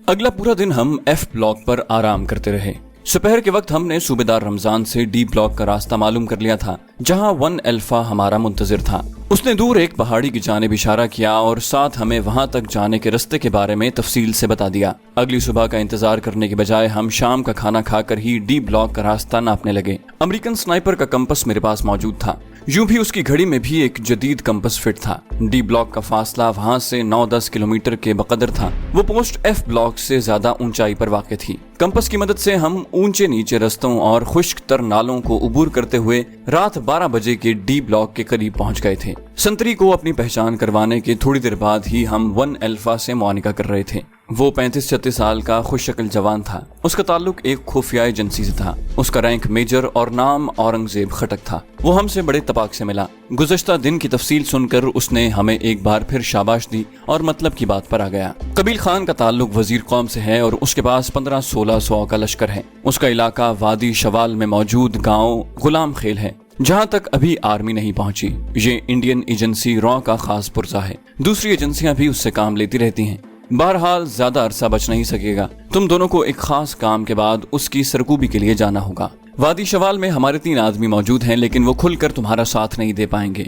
अगला पूरा दिन हम एफ ब्लॉक पर आराम करते रहे। दोपहर के वक्त हमने सूबेदार रमजान से डी ब्लॉक का रास्ता मालूम कर लिया था, जहां 1 अल्फा हमारा मुंतजिर था। उसने दूर एक पहाड़ी की जानिब इशारा किया और साथ हमें वहां तक जाने के रास्ते के बारे में तफसील से बता दिया। अगली सुबह का इंतजार करने के बजाय हम शाम का खाना खाकर ही डी ब्लॉक का रास्ता नापने लगे। अमेरिकन स्नाइपर का कंपस मेरे पास मौजूद था। यूं भी उसकी घड़ी में भी एक जदीद कंपस फिट था। डी ब्लॉक का फासला वहां से 9-10 किलोमीटर के बकदर था। वो पोस्ट एफ ब्लॉक से ज्यादा ऊंचाई पर वाक़ थी। कंपस की मदद से हम ऊंचे नीचे रस्तों और खुश्क तर नालों को उबूर करते हुए रात 12 बजे के डी ब्लॉक के करीब पहुंच गए थे। संतरी को अपनी पहचान करवाने के थोड़ी देर बाद ही हम 1 अल्फा से मुआनिका कर रहे थे। वो 35-36 साल का खुशशक्ल जवान था। उसका ताल्लुक एक खुफिया एजेंसी से था। उसका रैंक मेजर और नाम औरंगजेब खटक था। वो हमसे बड़े तबाक से मिला। गुज़श्ता दिन की तफसील सुनकर उसने हमें एक बार फिर शाबाश दी और मतलब की बात पर आ गया। कबील खान का ताल्लुक वजीर कौम से है और उसके पास 1500-1600 का लश्कर है। उसका इलाका वादी शवाल में मौजूद गाँव गुलाम खेल है, जहाँ तक अभी आर्मी नहीं पहुंची। ये इंडियन एजेंसी रॉ का खास पुर्जा है। दूसरी एजेंसियां भी उससे काम लेती रहती हैं। बहरहाल ज्यादा अरसा बच नहीं सकेगा। तुम दोनों को एक खास काम के बाद उसकी सरकूबी के लिए जाना होगा। वादी शवाल में हमारे 3 आदमी मौजूद हैं, लेकिन वो खुलकर तुम्हारा साथ नहीं दे पाएंगे।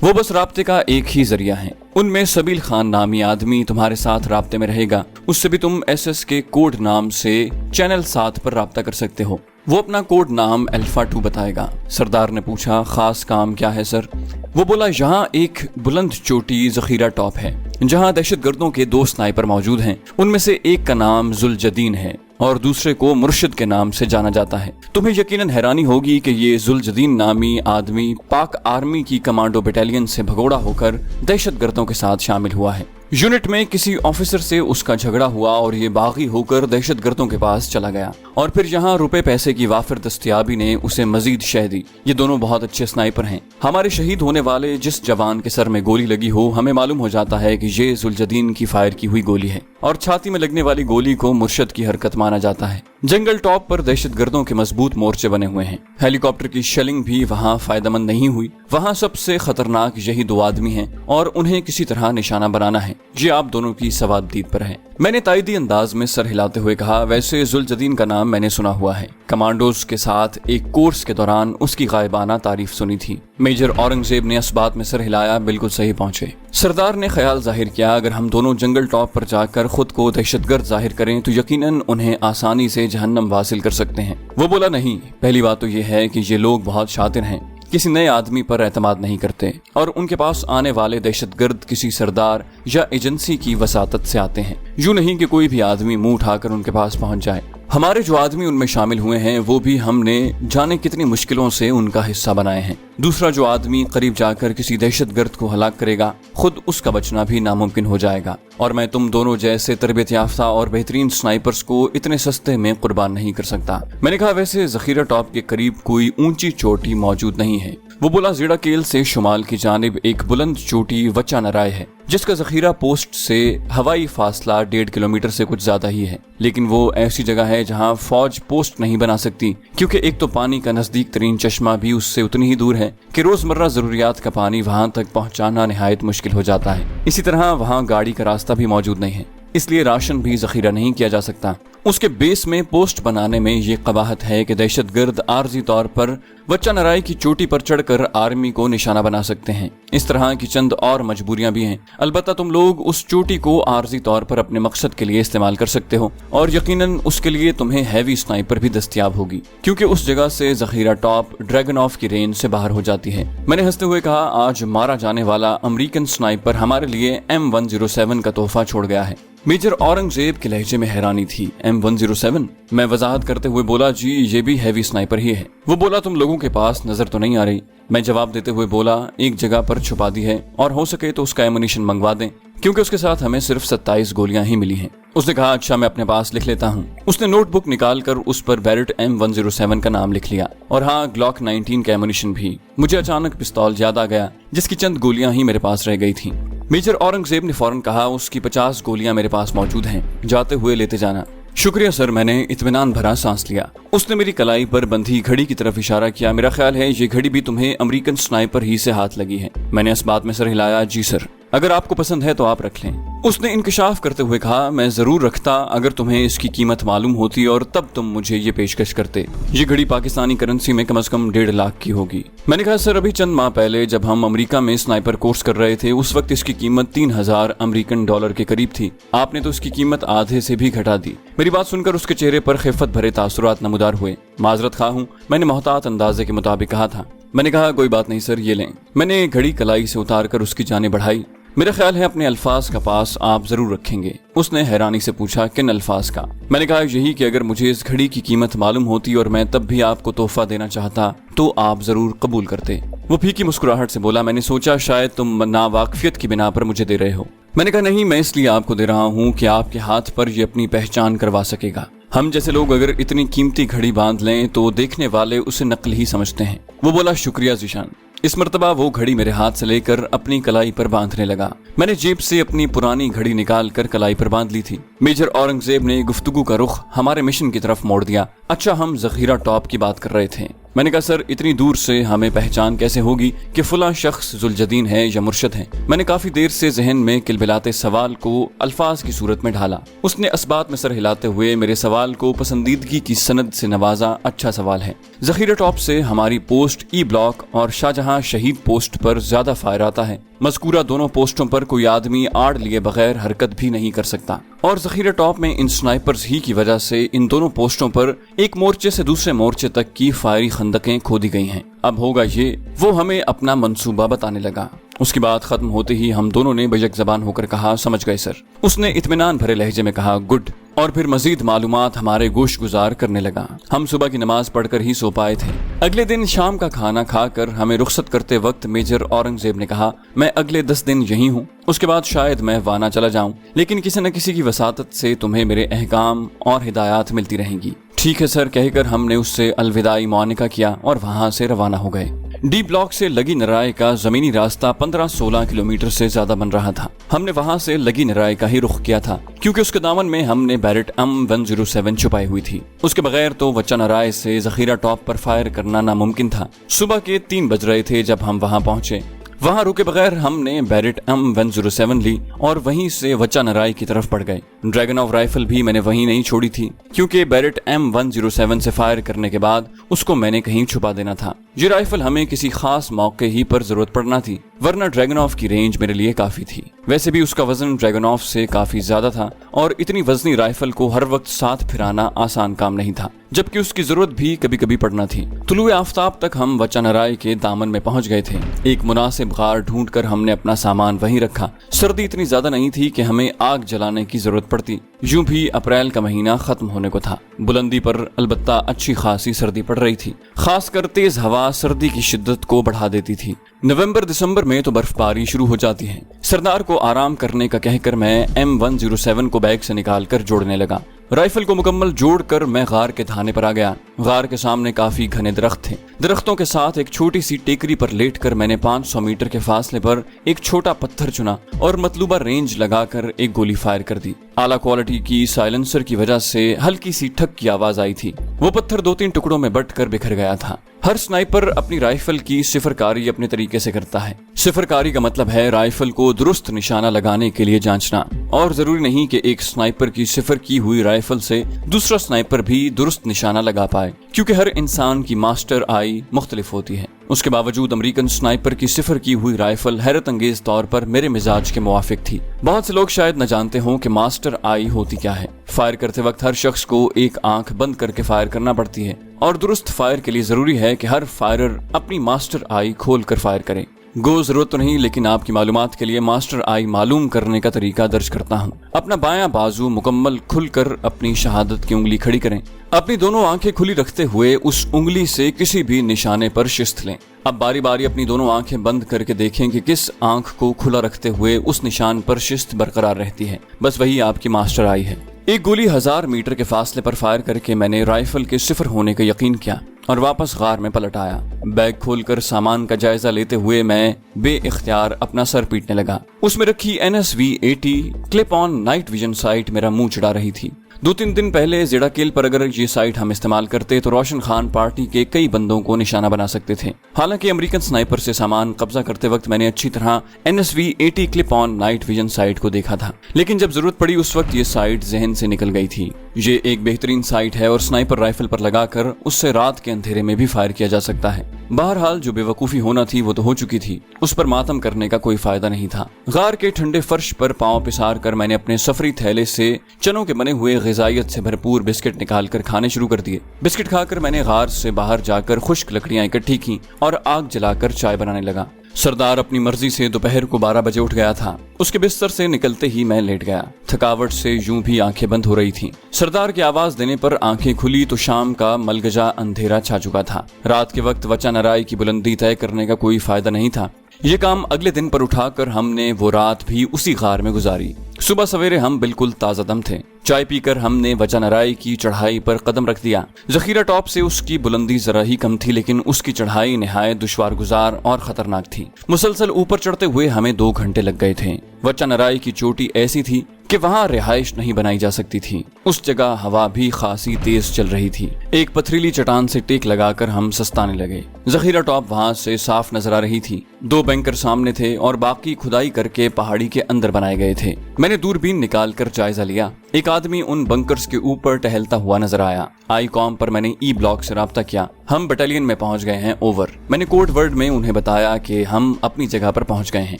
वो बस राब्ते का एक ही जरिया है। उनमें सबील खान नामी आदमी तुम्हारे साथ राब्ते में रहेगा। उससे भी तुम SS के कोड नाम से चैनल 7 पर राब्ता कर सकते हो। वो अपना कोड नाम अल्फा 2 बताएगा। सरदार ने पूछा, खास काम क्या है सर? वो बोला, यहाँ एक बुलंद चोटी जखीरा टॉप है, जहाँ दहशतगर्दों के 2 स्नाइपर मौजूद हैं। उनमें से एक का नाम जुलजदीन है और दूसरे को मुर्शिद के नाम से जाना जाता है। तुम्हें यकीनन हैरानी होगी कि ये जुलजदीन नामी आदमी पाक आर्मी की कमांडो बटालियन से भगोड़ा होकर दहशतगर्दों के साथ शामिल हुआ है। यूनिट में किसी ऑफिसर से उसका झगड़ा हुआ और ये बागी होकर दहशतगर्दों के पास चला गया और फिर यहाँ रुपए पैसे की वाफिर दस्तयाबी ने उसे मजीद शह दी। ये दोनों बहुत अच्छे स्नाइपर हैं। हमारे शहीद होने वाले जिस जवान के सर में गोली लगी हो, हमें मालूम हो जाता है कि ये जुलजदीन की फायर की हुई गोली है और छाती में लगने वाली गोली को मुर्शद की हरकत माना जाता है। जंगल टॉप पर दहशतगर्दों के मजबूत मोर्चे बने हुए हैं। हेलीकॉप्टर की शेलिंग भी वहाँ फायदेमंद नहीं हुई। वहाँ सबसे खतरनाक यही 2 आदमी हैं और उन्हें किसी तरह निशाना बनाना है। ये आप दोनों की सवादीद पर है। मैंने ताइदी अंदाज में सर हिलाते हुए कहा, वैसे जुलजदीन का नाम मैंने सुना हुआ है। कमांडोज के साथ एक कोर्स के दौरान उसकी गायबाना तारीफ सुनी थी। मेजर औरंगजेब ने इस बात में सर हिलाया, बिल्कुल सही पहुंचे। सरदार ने ख्याल जाहिर किया, अगर हम दोनों जंगल टॉप पर जाकर खुद को दहशतगर्द जाहिर करें तो यकीनन उन्हें आसानी से जहन्नम वासिल कर सकते हैं। वो बोला, नहीं, पहली बात तो ये है कि ये लोग बहुत शातिर हैं, किसी नए आदमी पर एतमाद नहीं करते और उनके पास आने वाले दहशतगर्द किसी सरदार या एजेंसी की वसातत से आते हैं। यूं नहीं कि कोई भी आदमी मुंह उठाकर उनके पास पहुंच जाए। हमारे जो आदमी उनमें शामिल हुए हैं वो भी हमने जाने कितनी मुश्किलों से उनका हिस्सा बनाए हैं। दूसरा जो आदमी करीब जाकर किसी दहशतगर्द को हलाक करेगा, खुद उसका बचना भी नामुमकिन हो जाएगा और मैं तुम दोनों जैसे तरबियत याफ्ता और बेहतरीन स्नाइपर्स को इतने सस्ते में कुर्बान नहीं कर सकता। मैंने कहा, वैसे जखीरा टॉप के करीब कोई ऊंची चोटी मौजूद नहीं है। वो बोला, जीरा केल से शुमाल की जानिब एक बुलंद चोटी वच्चा नराय है, जिसका जखीरा पोस्ट से हवाई फासला 1.5 किलोमीटर से कुछ ज्यादा ही है। लेकिन वो ऐसी जगह है जहाँ फौज पोस्ट नहीं बना सकती, क्योंकि एक तो पानी का नजदीक तरीन चश्मा भी उससे उतनी ही दूर है कि रोजमर्रा जरूरियात का पानी वहाँ तक पहुँचाना निहायत मुश्किल हो जाता है। इसी तरह वहाँ गाड़ी का रास्ता भी मौजूद नहीं है, इसलिए राशन भी जखीरा नहीं किया जा सकता। उसके बेस में पोस्ट बनाने में ये कबाहत है कि दहशतगर्द आर्जी तौर पर वच्चा नराई की चोटी पर चढ़कर आर्मी को निशाना बना सकते हैं। इस तरह की चंद और मजबूरियां भी हैं। अलबत्ता तुम लोग उस चोटी को आर्जी तौर पर अपने मकसद के लिए इस्तेमाल कर सकते हो और यकीनन उसके लिए तुम्हें हैवी स्नाइपर भी दस्तयाब होगी, क्योंकि उस जगह से जखीरा टॉप ड्रैगन ऑफ की रेंज से बाहर हो जाती है। मैंने हंसते हुए कहा, आज मारा जाने वाला अमेरिकन स्नाइपर हमारे लिए M107 का तोहफा छोड़ गया है। मेजर औरंगजेब के लहजे में हैरानी थी। M107? मैं वजाहत करते हुए बोला, जी ये भी हैवी स्नाइपर ही है। वो बोला, तुम लोगों के पास नजर तो नहीं आ रही? मैं जवाब देते हुए बोला, एक जगह पर छुपा दी है और हो सके तो उसका एमुनिशन मंगवा दें, क्योंकि उसके साथ हमें सिर्फ 27 गोलियां ही मिली हैं। उसने कहा, अच्छा मैं अपने पास लिख लेता हूँ। उसने नोटबुक निकालकर उस पर बैरेट M107 का नाम लिख लिया और हाँ, ग्लॉक 19 का एमुनिशन भी। मुझे अचानक पिस्तौल याद आ गया, जिसकी चंद गोलियां ही मेरे पास रह गई थी। मेजर औरंगजेब ने फौरन कहा, उसकी 50 गोलियां मेरे पास मौजूद हैं, जाते हुए लेते जाना। शुक्रिया सर, मैंने इत्मीनान भरा सांस लिया। उसने मेरी कलाई पर बंधी घड़ी की तरफ इशारा किया। मेरा ख्याल है ये घड़ी भी तुम्हें अमेरिकन स्नाइपर ही से हाथ लगी है। मैंने इस बात में सर हिलाया, जी सर, अगर आपको पसंद है तो आप रख लें। اس نے انکشاف کرتے ہوئے کہا میں ضرور رکھتا اگر تمہیں اس کی قیمت معلوم ہوتی اور تب تم مجھے یہ پیشکش کرتے. یہ گھڑی پاکستانی کرنسی میں کم از کم 1.5 لاکھ کی ہوگی. میں نے کہا سر ابھی چند ماہ پہلے جب ہم امریکہ میں سنائپر کورس کر رہے تھے اس وقت اس کی قیمت 3000 امریکن ڈالر کے قریب تھی. آپ نے تو اس کی قیمت آدھے سے بھی گھٹا دی. میری بات سن کر اس کے چہرے پر خفت بھرے تاثرات نمودار ہوئے. معذرت خواہ ہوں، میں نے محتاط اندازے کے مطابق کہا تھا. میں نے کہا کوئی بات نہیں سر، یہ لیں. میں نے گھڑی کلائی سے اتار کر اس کی جانب بڑھائی. میرا خیال ہے اپنے الفاظ کا پاس آپ ضرور رکھیں گے. اس نے حیرانی سے پوچھا کن الفاظ کا؟ میں نے کہا یہی کہ اگر مجھے اس گھڑی کی قیمت معلوم ہوتی اور میں تب بھی آپ کو تحفہ دینا چاہتا تو آپ ضرور قبول کرتے. وہ پھیکی مسکراہٹ سے بولا میں نے سوچا شاید تم ناواقفیت کی بنا پر مجھے دے رہے ہو. میں نے کہا نہیں، میں اس لیے آپ کو دے رہا ہوں کہ آپ کے ہاتھ پر یہ اپنی پہچان کروا سکے گا. ہم جیسے لوگ اگر اتنی قیمتی گھڑی باندھ لیں تو دیکھنے والے اسے نقل ہی سمجھتے ہیں. وہ بولا شکریہ ذیشان. اس مرتبہ وہ گھڑی میرے ہاتھ سے لے کر اپنی کلائی پر باندھنے لگا. میں نے جیب سے اپنی پرانی گھڑی نکال کر کلائی پر باندھ لی تھی. میجر اورنگزیب نے گفتگو کا رخ ہمارے مشن کی طرف موڑ دیا. اچھا ہم ذخیرہ ٹاپ کی بات کر رہے تھے. میں نے کہا سر اتنی دور سے ہمیں پہچان کیسے ہوگی کہ فلاں شخص ذوالجدین ہے یا مرشد ہے؟ میں نے کافی دیر سے ذہن میں کلبلاتے سوال کو الفاظ کی صورت میں ڈھالا. اس نے اسبات میں سر ہلاتے ہوئے میرے سوال کو پسندیدگی کی سند سے نوازا. اچھا سوال ہے. ذخیرہ ٹاپ سے ہماری پوسٹ ای بلاک اور شاہجہاں شہید پوسٹ پر زیادہ فائر آتا ہے. مذکورہ دونوں پوسٹوں پر کوئی آدمی آڑ لیے بغیر حرکت بھی نہیں کر سکتا اور ذخیرہ ٹاپ میں ان سنائپرز ہی کی وجہ سے ان دونوں پوسٹوں پر ایک مورچے سے دوسرے مورچے تک کی فائری خندقیں کھودی گئی ہیں. اب ہوگا یہ. وہ ہمیں اپنا منصوبہ بتانے لگا. اس کی بات ختم ہوتے ہی ہم دونوں نے بیک زبان ہو کر کہا سمجھ گئے سر. اس نے اطمینان بھرے لہجے میں کہا گڈ، اور پھر مزید معلومات ہمارے گوش گزار کرنے لگا. ہم صبح کی نماز پڑھ کر ہی سو پائے تھے. اگلے دن شام کا کھانا کھا کر ہمیں رخصت کرتے وقت میجر اورنگزیب نے کہا میں اگلے 10 دن یہی ہوں، اس کے بعد شاید میں وانا چلا جاؤں، لیکن کسی نہ کسی کی وساطت سے تمہیں میرے احکام اور ہدایات ملتی رہیں گی. ٹھیک ہے سر کہہ کر ہم نے اس سے الوداعی معانقہ کیا اور وہاں سے روانہ ہو گئے. ڈی بلاک سے لگی نرائے کا زمینی راستہ 15-16 کلومیٹر سے زیادہ بن رہا تھا. ہم نے وہاں سے لگی نرائے کا ہی رخ کیا تھا کیونکہ اس کے دامن میں ہم نے بیرٹ M107 چھپائی ہوئی تھی. اس کے بغیر تو وچا نرائے سے ذخیرہ ٹاپ پر فائر کرنا ناممکن تھا. صبح کے 3 بج رہے تھے جب ہم وہاں پہنچے. وہاں رکے بغیر ہم نے بیرٹ M107 لی اور وہیں سے وچا نرائی کی طرف بڑھ گئے. ڈریگن آف رائفل بھی میں نے وہیں نہیں چھوڑی تھی کیونکہ بیرٹ M107 سے فائر کرنے کے بعد اس کو میں نے کہیں چھپا دینا تھا. یہ رائفل ہمیں کسی خاص موقع ہی پر ضرورت پڑنا تھی ورنہ ڈریگن آف کی رینج میرے لیے کافی تھی. ویسے بھی اس کا وزن ڈریگن آف سے کافی زیادہ تھا اور اتنی وزنی رائفل کو ہر وقت ساتھ پھرانا آسان کام نہیں تھا جبکہ اس کی ضرورت بھی کبھی کبھی پڑنا تھی. طلوع آفتاب تک ہم وچا نرائی کے دامن میں پہنچ گئے تھے. ایک مناسب غار ڈھونڈ کر ہم نے اپنا سامان وہیں رکھا. سردی اتنی زیادہ نہیں تھی کہ ہمیں آگ جلانے کی ضرورت پڑتی. یوں بھی اپریل کا مہینہ ختم ہونے کو تھا. بلندی پر البتہ اچھی خاصی سردی پڑ رہی تھی. خاص کر تیز ہوا سردی کی شدت کو بڑھا دیتی تھی. نومبر دسمبر میں تو برف باری شروع ہو جاتی ہے. سردار کو آرام کرنے کا کہہ کر میں M107 کو بیگ سے نکال کر جوڑنے لگا. رائفل کو مکمل جوڑ کر میں غار کے دھانے پر آ گیا. غار کے سامنے کافی گھنے درخت تھے. درختوں کے ساتھ ایک چھوٹی سی ٹیکری پر لیٹ کر میں نے 500 میٹر کے فاصلے پر ایک چھوٹا پتھر چنا اور مطلوبہ رینج لگا کر ایک گولی فائر کر دی. اعلیٰ کوالٹی کی سائلنسر کی وجہ سے ہلکی سی ٹھک کی آواز آئی تھی. وہ پتھر 2-3 ٹکڑوں میں بٹ کر بکھر گیا تھا. ہر سنائپر اپنی رائفل کی صفر کاری اپنے طریقے سے کرتا ہے. صفر کاری کا مطلب ہے رائفل کو درست نشانہ لگانے کے لیے جانچنا، اور ضروری نہیں کہ ایک سنائپر کی صفر کی ہوئی رائفل سے دوسرا سنائپر بھی درست نشانہ لگا پائے کیونکہ ہر انسان کی ماسٹر آئی مختلف ہوتی ہے. اس کے باوجود امریکن سنائپر کی صفر کی ہوئی رائفل حیرت انگیز طور پر میرے مزاج کے موافق تھی. بہت سے لوگ شاید نہ جانتے ہوں کہ ماسٹر آئی ہوتی کیا ہے. فائر کرتے وقت ہر شخص کو ایک آنکھ بند کر کے فائر کرنا پڑتی ہے اور درست فائر کے لیے ضروری ہے کہ ہر فائرر اپنی ماسٹر آئی کھول کر فائر کرے. ضرورت تو نہیں، لیکن آپ کی معلومات کے لیے ماسٹر آئی معلوم کرنے کا طریقہ درج کرتا ہوں. اپنا بایاں بازو مکمل کھل کر اپنی شہادت کی انگلی کھڑی کریں. اپنی دونوں آنکھیں کھلی رکھتے ہوئے اس انگلی سے کسی بھی نشانے پر شست لیں. اب باری باری اپنی دونوں آنکھیں بند کر کے دیکھیں کہ کس آنکھ کو کھلا رکھتے ہوئے اس نشان پر شست برقرار رہتی ہے. بس وہی آپ کی ماسٹر آئی ہے. ایک گولی 1000 میٹر کے فاصلے پر فائر کر کے میں نے رائفل کے صفر ہونے کا یقین کیا اور واپس غار میں پلٹ آیا. بیگ کھول کر سامان کا جائزہ لیتے ہوئے میں بے اختیار اپنا سر پیٹنے لگا. اس میں رکھی NSV-80 کلپ آن نائٹ ویژن سائٹ میرا منہ چڑھا رہی تھی. 2-3 दिन पहले जेडा किल पर अगर ये साइट हम इस्तेमाल करते तो रोशन खान पार्टी के कई बंदों को निशाना बना सकते थे। हालांकि अमेरिकन स्नाइपर से सामान कब्जा करते वक्त मैंने अच्छी तरह NSV-80 clip on night vision site को देखा था, लेकिन जब जरूरत पड़ी उस वक्त ये साइट जहन से निकल गई थी। ये एक बेहतरीन साइट है और स्नाइपर राइफल पर लगाकर उससे रात के अंधेरे में भी फायर किया जा सकता है। बहरहाल जो बेवकूफी होना थी वो तो हो चुकी थी, उस पर मातम करने का कोई फायदा नहीं था। गार के ठंडे फर्श पर पांव पिसार कर मैंने अपने सफरी थैले से चनों के बने हुए ग़िज़ाइयत से भरपूर बिस्किट निकाल कर खाने शुरू कर दिए। बिस्किट खाकर मैंने गार से बाहर जाकर खुश्क लकड़ियां इकट्ठी की और आग जलाकर चाय बनाने लगा। सरदार अपनी मर्जी से दोपहर को 12 बजे उठ गया था। उसके बिस्तर से निकलते ही मैं लेट गया। थकावट से यूं भी आंखें बंद हो रही थीं। सरदार की आवाज देने पर आंखें खुली तो शाम का मलगजा अंधेरा छा चुका था। रात के वक्त वचा नराई की बुलंदी तय करने का कोई फायदा नहीं था। ये काम अगले दिन पर उठाकर हमने वो रात भी उसी गार में गुजारी। सुबह सवेरे हम बिल्कुल ताजा दम थे। चाय पीकर हमने वचा नराई की चढ़ाई पर कदम रख दिया। जखीरा टॉप से उसकी बुलंदी जरा ही कम थी, लेकिन उसकी चढ़ाई निहायत दुश्वार गुजार और खतरनाक थी। मुसलसल ऊपर चढ़ते हुए हमें 2 घंटे लग गए थे। वचा नराई की चोटी ऐसी थी कि वहाँ रिहाइश नहीं बनाई जा सकती थी। उस जगह हवा भी खासी तेज चल रही थी। एक पथरीली चट्टान से टेक लगाकर हम सस्ताने लगे। जखीरा टॉप वहाँ से साफ नजर आ रही थी। 2 बैंकर सामने थे और बाकी खुदाई करके पहाड़ी के अंदर बनाए गए थे। मैंने दूरबीन निकाल कर जायजा लिया। एक आदमी उन बंकर्स के ऊपर टहलता हुआ नजर आया। आईकॉम पर मैंने ई ब्लॉक से राब्ता किया। हम बटालियन में पहुंच गए हैं, ओवर। मैंने कोड वर्ड में उन्हें बताया कि हम अपनी जगह पर पहुंच गए हैं।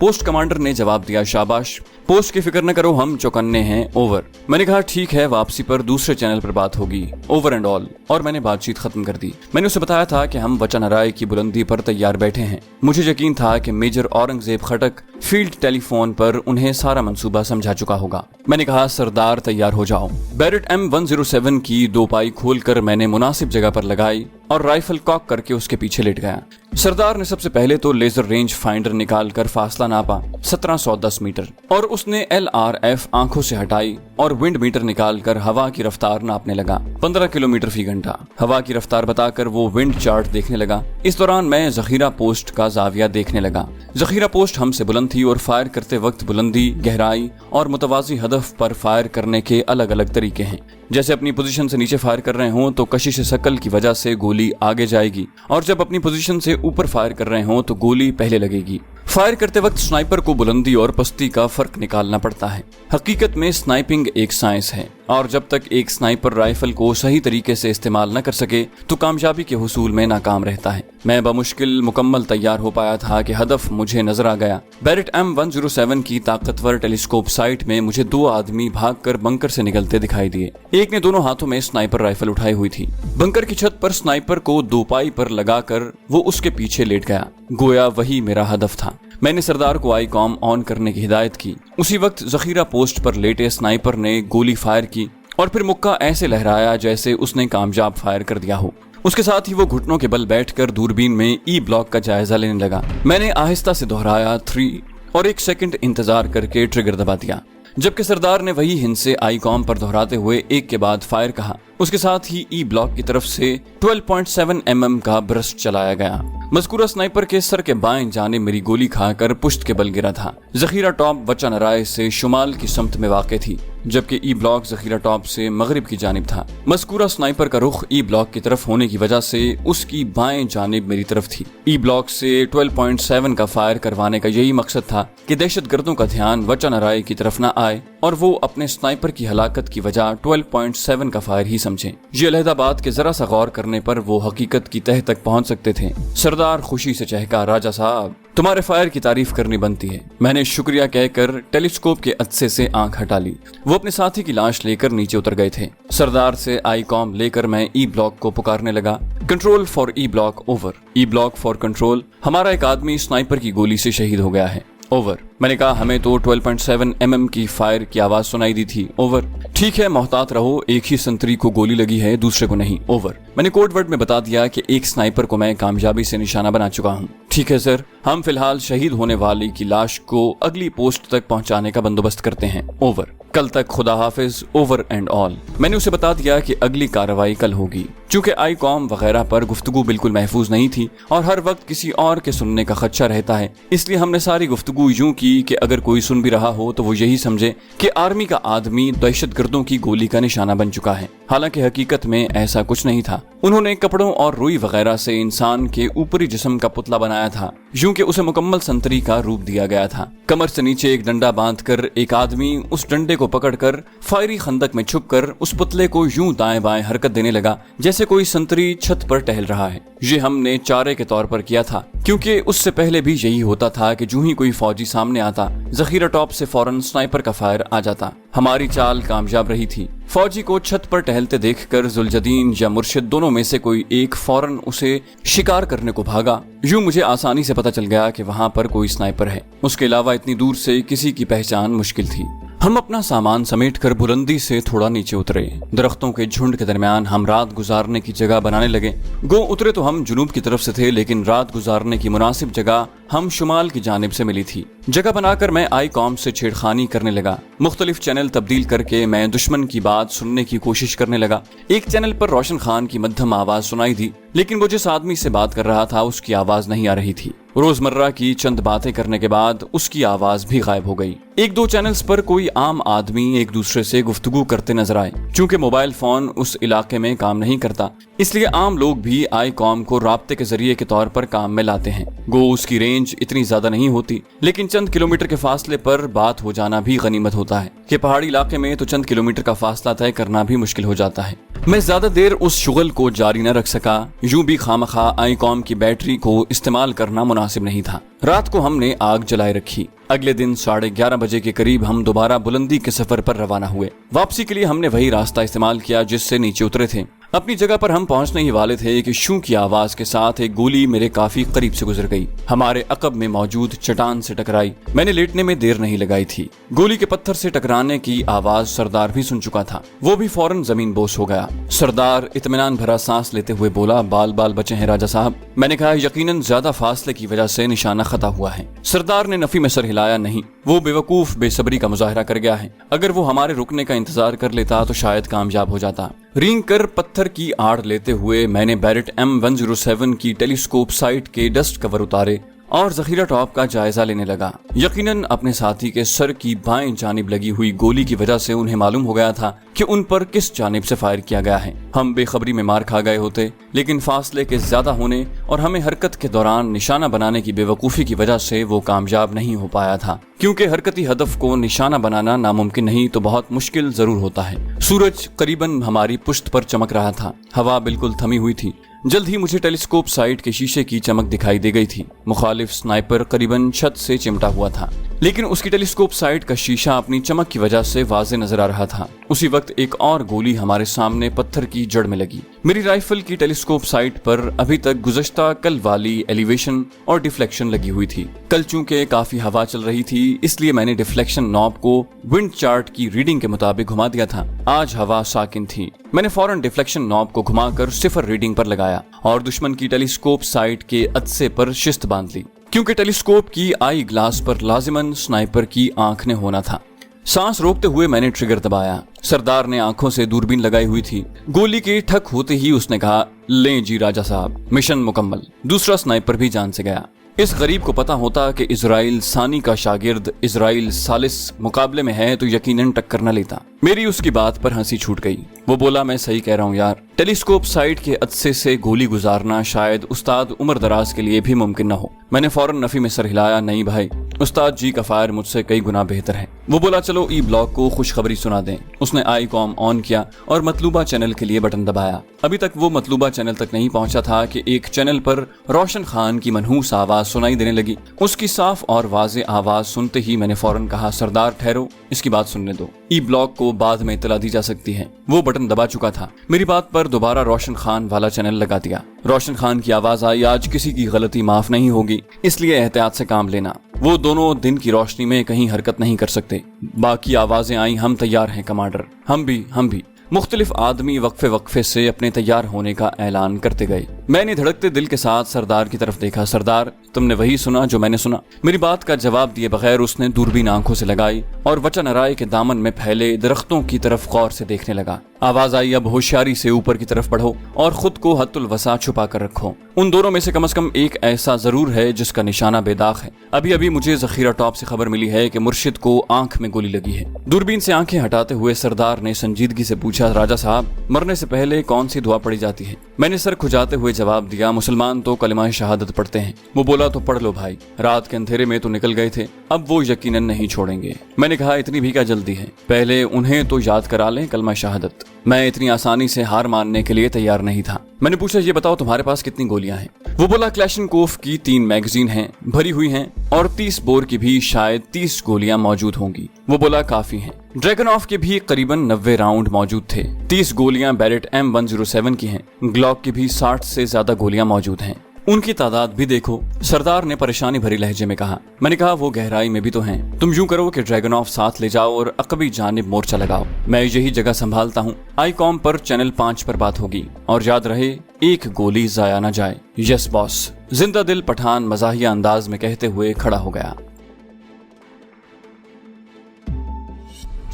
पोस्ट कमांडर ने जवाब दिया, शाबाश, पोस्ट की फिक्र न करो, हम चौकन्ने हैं, ओवर। मैंने कहा ठीक है, वापसी पर दूसरे चैनल पर बात होगी, ओवर एंड ऑल। और मैंने बातचीत खत्म कर दी। मैंने उसे बताया था कि हम वचा नराई की बुलंदी पर तैयार बैठे हैं। मुझे यकीन था कि मेजर औरंगजेब खटक फील्ड टेलीफोन पर उन्हें सारा मंसूबा समझा चुका होगा। मैंने कहा, सरदार तैयार हो जाओ। बैरेट M107 की 2 पाई खोलकर मैंने मुनासिब जगह पर लगाई और राइफल कॉक करके उसके पीछे लेट गया। सरदार ने सबसे पहले तो लेजर रेंज फाइंडर निकालकर फासला नापा, 1710 मीटर, और उसने LRF आंखों से हटाई और विंड मीटर निकालकर हवा की रफ्तार नापने लगा, 15 किलोमीटर फी घंटा। हवा की रफ्तार बताकर वो विंड चार्ट देखने लगा। इस दौरान मैं जखीरा पोस्ट का जाविया देखने लगा। जखीरा पोस्ट हमसे बुलंद थी और फायर करते वक्त बुलंदी, गहराई और मुतवाजी हदफ पर फायर करने के अलग अलग तरीके हैं। जैसे अपनी पोजीशन से नीचे फायर कर रहे हों तो कशिश शकल की वजह से गोली आगे जाएगी, और जब अपनी पोजीशन से ऊपर फायर कर रहे हों तो गोली पहले लगेगी। फायर करते वक्त स्नाइपर को बुलंदी और पस्ती का फर्क निकालना पड़ता है। हकीकत में स्नाइपिंग एक साइंस है, और जब तक एक स्नाइपर राइफल को सही तरीके से इस्तेमाल न कर सके तो कामयाबी के हुसूल में नाकाम रहता है। मैं बमुश्किल मुकम्मल तैयार हो पाया था कि हदफ मुझे नजर आ गया। बैरेट M107 की ताकतवर टेलीस्कोप साइट में मुझे 2 आदमी भागकर बंकर से निकलते दिखाई दिए। एक ने दोनों हाथों में स्नाइपर राइफल उठाई हुई थी। बंकर की छत पर स्नाइपर को 2 पाई पर लगाकर वो उसके पीछे लेट गया, गोया वही मेरा हदफ था। मैंने सरदार को आईकॉम ऑन करने की हिदायत की। उसी वक्त जखीरा पोस्ट पर लेटे स्नाइपर ने गोली फायर की और फिर मुक्का ऐसे लहराया जैसे उसने कामयाब फायर कर दिया हो। उसके साथ ही वो घुटनों के बल बैठकर दूरबीन में ई ब्लॉक का जायजा लेने लगा। मैंने आहिस्ता से दोहराया 3 और 1 सेकंड इंतजार करके ट्रिगर दबा दिया, जबकि सरदार ने वही हिंद से आईकॉम पर दोहराते हुए एक के बाद फायर कहा। उसके साथ ही ई ब्लॉक की तरफ से 12.7 mm का ब्रस्ट चलाया गया। मज़कूरा स्नाइपर के सर के बाएं जाने मेरी गोली खाकर पुश्त के बल गिरा था। जखीरा टॉप वचा नराई से शुमाल की समत में वाक़ थी, जबकि ई ब्लॉक जखीरा टॉप से मगरिब की जानिब था। मज़कूरा स्नाइपर का रुख ई ब्लॉक की तरफ होने की वजह से उसकी बाएं जानिब मेरी तरफ थी। ई ब्लॉक से 12.7 का फायर करवाने का यही मकसद था कि दहशतगर्दों का ध्यान वचा नराई की तरफ न आए और वो अपने स्नाइपर की हलाकत की वजह 12.7 का फायर ही समझें। ये अलहदा बात के जरा सा गौर करने पर वो हकीकत की तह तक पहुंच सकते थे। सरदार खुशी से चहका, राजा साहब, तुम्हारे फायर की तारीफ करनी बनती है। मैंने शुक्रिया कहकर टेलीस्कोप के अदसे से आंख हटा ली। वो अपने साथी की लाश लेकर नीचे उतर गए थे। सरदार से आईकॉम लेकर मैं ई ब्लॉक को पुकारने लगा, control for E block, over. E block for control, हमारा एक आदमी स्नाइपर की गोली से शहीद हो गया है, ओवर। मैंने कहा, हमें तो 12.7 mm की फायर की आवाज सुनाई दी थी, ओवर। ठीक है, मोहतात रहो, एक ही संतरी को गोली लगी है, दूसरे को नहीं, ओवर। मैंने कोड वर्ड में बता दिया कि एक स्नाइपर को मैं कामयाबी से निशाना बना चुका हूँ। ठीक है सर, हम फिलहाल शहीद होने वाली की लाश को अगली पोस्ट तक पहुंचाने का बंदोबस्त करते हैं, ओवर। कल तक खुदा हाफिज, ओवर एंड ऑल। मैंने उसे बता दिया कि अगली कार्रवाई कल होगी। चूंकि आईकॉम वगैरह पर गुफ्तगू बिल्कुल महफूज नहीं थी और हर वक्त किसी और के सुनने का खदशा रहता है, इसलिए हमने सारी गुफ्तगू यूं की कि अगर कोई सुन भी रहा हो तो वो यही समझे कि आर्मी का आदमी दहशतगर्दों की गोली का निशाना बन चुका है। हालांकि हकीकत में ऐसा कुछ नहीं था। उन्होंने कपड़ों और रुई वगैरह से इंसान के ऊपरी जिस्म का पुतला बनाया था, यूं कि उसे मुकम्मल संतरी का रूप दिया गया था। कमर से नीचे एक डंडा बांधकर एक आदमी उस डंडे को पकड़कर फायरी खंदक में छुपकर उस पुतले को यूं दाएं बाएं हरकत देने लगा जैसे कोई संतरी छत पर टहल रहा है। ये हमने चारे के तौर पर किया था, क्योंकि उससे पहले भी यही होता था कि जूं ही कोई फौजी सामने आता, जखीरा टॉप से फौरन स्नाइपर का फायर आ जाता। हमारी चाल कामयाब रही थी। फौजी को छत पर टहलते देखकर जुलजदीन या मुर्शिद दोनों में से कोई एक फौरन उसे शिकार करने को भागा। यूं मुझे आसानी से पता चल गया कि वहां पर कोई स्नाइपर है। उसके अलावा इतनी दूर से किसी की पहचान मुश्किल थी। हम अपना सामान समेटकर बुलंदी से थोड़ा नीचे उतरे। दरख्तों के झुंड के दरमियान हम रात गुजारने की जगह बनाने लगे। गो उतरे तो हम जुनूब की तरफ से थे, लेकिन रात गुजारने की मुनासिब जगह हम शुमाल की जानिब से मिली थी। जगह बनाकर मैं आईकॉम से छेड़खानी करने लगा। मुख्तलिफ चैनल तब्दील करके मैं दुश्मन की बात सुनने की कोशिश करने लगा। एक चैनल पर रोशन खान की मध्यम आवाज सुनाई दी, लेकिन वो जिस आदमी से बात कर रहा था उसकी आवाज नहीं आ रही थी। रोजमर्रा की चंद बातें करने के बाद उसकी आवाज भी गायब हो गई। एक दो चैनल्स पर कोई आम आदमी एक दूसरे से गुफ्तगू करते नजर आए। चूंकि मोबाइल फोन उस इलाके में काम नहीं करता, इसलिए आम लोग भी आईकॉम को राब्ते के जरिए के तौर पर काम में लाते हैं। गो उसकी रेंज इतनी ज्यादा नहीं होती, लेकिन चंद किलोमीटर के फासले पर बात हो जाना भी गनीमत होता है कि पहाड़ी इलाके में तो चंद किलोमीटर का फासला तय करना भी मुश्किल हो जाता है। मैं ज्यादा देर उस शुगल को जारी न रख सका। यूं भी खामखा आईकॉम की बैटरी को इस्तेमाल करना मुनासिब नहीं था। रात को हमने आग जलाए रखी। अगले दिन 11:30 बजे के करीब हम दोबारा बुलंदी के सफर पर रवाना हुए। वापसी के लिए हमने वही रास्ता इस्तेमाल किया जिससे नीचे उतरे थे। अपनी जगह पर हम पहुंचने ही वाले थे कि शू की आवाज के साथ एक गोली मेरे काफी करीब से गुजर गई। हमारे अकब में मौजूद चट्टान से टकराई। मैंने लेटने में देर नहीं लगाई थी। गोली के पत्थर से टकराने की आवाज सरदार भी सुन चुका था। वो भी फौरन जमीन बोस हो गया। सरदार इत्मीनान भरा सांस लेते हुए बोला, बाल बाल बचे हैं राजा साहब। मैंने कहा, यकीनन ज्यादा फासले की वजह से निशाना खता हुआ है। सरदार ने नफी में सर हिलाया, नहीं, वो बेवकूफ बेसब्री का मुजाहरा कर गया है। अगर वो हमारे रुकने का इंतजार कर लेता तो शायद कामयाब हो जाता। रींग कर पत्थर की आड़ लेते हुए मैंने बैरेट M107 की टेलीस्कोप साइट के डस्ट कवर उतारे और जखीरा टॉप का जायजा लेने लगा। यकीनन अपने साथी के सर की बाएं जानिब लगी हुई गोली की वजह से उन्हें मालूम हो गया था कि उन पर किस जानिब से फायर किया गया है। हम बेखबरी में मार खा गए होते, लेकिन फासले के ज्यादा होने और हमें हरकत के दौरान निशाना बनाने की बेवकूफी की वजह से वो कामयाब नहीं हो पाया था। क्योंकि हरकती हदफ को निशाना बनाना नामुमकिन नहीं तो बहुत मुश्किल जरूर होता है। सूरज करीबन हमारी पुश्त पर चमक रहा था। हवा बिल्कुल थमी हुई थी। जल्द ही मुझे टेलीस्कोप साइट के शीशे की चमक दिखाई दे गई थी। मुखालिफ स्नाइपर करीबन छत से चिमटा हुआ था, लेकिन उसकी टेलीस्कोप साइट का शीशा अपनी चमक की वजह से वाज़े नजर आ रहा था। उसी वक्त एक और गोली हमारे सामने पत्थर की जड़ में लगी। मेरी राइफल की टेलीस्कोप साइट पर अभी तक गुज़श्ता कल वाली एलिवेशन और डिफ्लेक्शन लगी हुई थी। कल चूंकि काफी हवा चल रही थी, इसलिए मैंने डिफ्लेक्शन नॉब को विंड चार्ट की रीडिंग के मुताबिक घुमा दिया था। आज हवा साकिन थी। मैंने फौरन डिफ्लेक्शन नॉब को घुमाकर 0 रीडिंग पर लगाया और दुश्मन की टेलीस्कोप साइट के अदसे पर शिस्त बांध ली, क्योंकि टेलीस्कोप की आई ग्लास पर लाजिमन स्नाइपर की आंख ने होना था। सांस रोकते हुए मैंने ट्रिगर दबाया। सरदार ने आंखों से दूरबीन लगाई हुई थी। गोली के ठक होते ही उसने कहा, लें जी राजा साहब, मिशन मुकम्मल। दूसरा स्नाइपर भी जान से गया। इस गरीब को पता होता कि इजराइल सानी का शागिर्द इजराइल सालिस मुकाबले में है तो यकीनन टक्कर न लेता। मेरी उसकी बात पर हंसी छूट गई। वो बोला, मैं सही कह रहा हूँ यार, टेलीस्कोप साइट के अदसे से गोली गुजारना शायद उस्ताद उमर दराज के लिए भी मुमकिन न हो। मैंने फौरन नफी में सर हिलाया, नहीं भाई, उस्ताद जी का फायर मुझसे कई गुना बेहतर है। वो बोला, चलो ई ब्लॉक को खुशखबरी सुना दें। उसने आईकॉम ऑन किया और मतलूबा चैनल के लिए बटन दबाया। अभी तक वो मतलूबा चैनल तक नहीं पहुंचा था कि एक चैनल पर रोशन खान की मनहूस आवाज सुनाई देने लगी। उसकी साफ और वाज़े आवाज सुनते ही मैंने फौरन कहा, सरदार ठहरो, इसकी बात सुनने दो, ई ब्लॉक को बाद में इत्तला दी जा सकती है। वो बटन दबा चुका था। मेरी बात पर दोबारा रोशन खान वाला चैनल लगा दिया। रोशन खान की आवाज आई, आज किसी की गलती माफ नहीं होगी, इसलिए एहतियात से काम लेना। वो दोनों दिन की रोशनी में कहीं हरकत नहीं कर सकते। बाकी आवाजें आई, हम तैयार हैं कमांडर। हम भी। मुख्तलिफ आदमी वक्फे वक्फे से अपने तैयार होने का ऐलान करते गए। मैंने धड़कते दिल के साथ सरदार की तरफ देखा। सरदार, तुमने वही सुना जो मैंने सुना? मेरी बात का जवाब दिए बगैर उसने दूरबीन आंखों से लगाई और वचनराय के दामन में फैले दरख्तों की तरफ गौर से देखने लगा। आवाज आई, अब होशियारी से ऊपर की तरफ बढ़ो और खुद को हद्दुल वसा छुपा कर रखो। उन दोनों में से कम एक ऐसा जरूर है जिसका निशाना बेदाग है। अभी अभी मुझे जखीरा टॉप से खबर मिली है कि मुर्शिद को आंख में गोली लगी है। दूरबीन से आंखें हटाते हुए सरदार ने संजीदगी से पूछा, राजा साहब, मरने से पहले कौन सी दुआ पढ़ी जाती है? मैंने सर खुजाते हुए जवाब दिया, मुसलमान तो कलिमा शहादत पढ़ते हैं। वो बोला, तो पढ़ लो भाई, रात के अंधेरे में तो निकल गए थे, अब वो यकीनन नहीं छोड़ेंगे। मैंने कहा, इतनी भी क्या जल्दी है, पहले उन्हें तो याद करा लें कलमा शहादत। मैं इतनी आसानी से हार मानने के लिए तैयार नहीं था। मैंने पूछा, ये बताओ तुम्हारे पास कितनी गोलियां हैं? वो बोला, क्लैशनकोफ की 3 मैगजीन हैं, भरी हुई हैं, और 30 बोर की भी शायद 30 गोलियां मौजूद होंगी। वो बोला, काफी हैं। ड्रैगनऑफ के भी करीबन 90 राउंड मौजूद थे। 30 गोलियां बैरेट M107 की हैं। ग्लॉक की भी 60 से ज्यादा गोलियां मौजूद हैं। उनकी तादाद भी देखो, सरदार ने परेशानी भरी लहजे में कहा। मैंने कहा, वो गहराई में भी तो हैं। तुम यूं करो कि ड्रैगनऑफ साथ ले जाओ और अकबी जानिब मोर्चा लगाओ। मैं यही जगह संभालता हूँ। आईकॉम पर चैनल 5 पर बात होगी, और याद रहे, एक गोली जाया न जाए। यस बॉस, जिंदा दिल पठान मजाहिया अंदाज में कहते हुए खड़ा हो गया।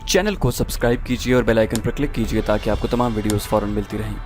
चैनल को सब्सक्राइब कीजिए और बेल आइकन पर क्लिक कीजिए ताकि आपको तमाम वीडियोस फौरन मिलती रहें।